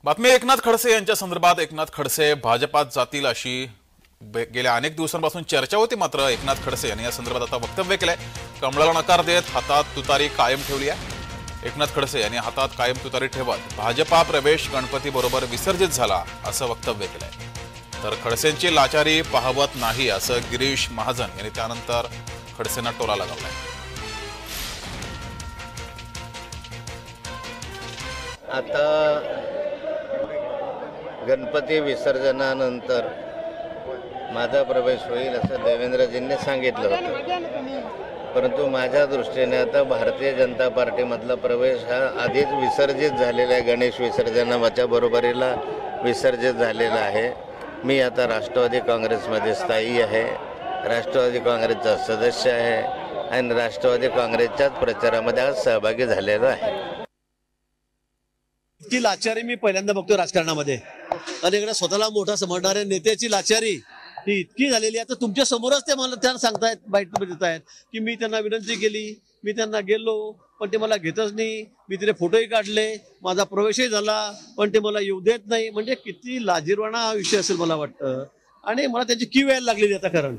बातमी एकनाथ खडसे यांच्या संदर्भात एकनाथ खडसे भाजपात जातील अशी गेल्या अनेक दिवसांपासून चर्चा होती। मात्र एकनाथ खडसे यांनी या संदर्भात आता वक्तव्य केलंय। कमळाला नकार देत हातात तुतारी कायम ठेवली आहे। एकनाथ खडसे यांनी हातात कायम तुतारी ठेवत भाजपा प्रवेश गणपती बरोबर विसर्जित झाला असं वक्तव्य केलंय। तर खडसेंची लाचारी पाहवत नाही असं गिरीश महाजन यांनी त्यानंतर खडसेंना टोला लगावलाय। आता गणपती विसर्जनानंतर माझा प्रवेश होईल असं देवेंद्रजींनी सांगितलं होतं, परंतु माझ्या दृष्टीने आता भारतीय जनता पार्टीमधला प्रवेश हा आधीच विसर्जित झालेला आहे। गणेश विसर्जनाच्या बरोबरीला विसर्जित झालेला आहे। मी आता राष्ट्रवादी काँग्रेसमध्ये स्थायी आहे, राष्ट्रवादी काँग्रेसचा सदस्य आहे आणि राष्ट्रवादी काँग्रेसच्याच प्रचारामध्ये आज सहभागी झालेलो आहे। ती लाचारी मी पहिल्यांदा बघतो राजकारणामध्ये। अनेकदा स्वतःला मोठा समजणाऱ्या नेत्याची लाचारी ही इतकी झालेली आहे। तर तुमच्या समोरच ते मला त्यांना सांगतायत, बाईट देत आहेत की मी त्यांना विनंती केली, मी त्यांना गेलो पण ते मला घेतच नाही, मी तिथे फोटोही काढले, माझा प्रवेशही झाला पण ते मला येऊ देत नाही। म्हणजे किती लाजिरवाणा हा विषय असेल मला वाटतं, आणि मला त्याची कीव यायला लागलेली आता कारण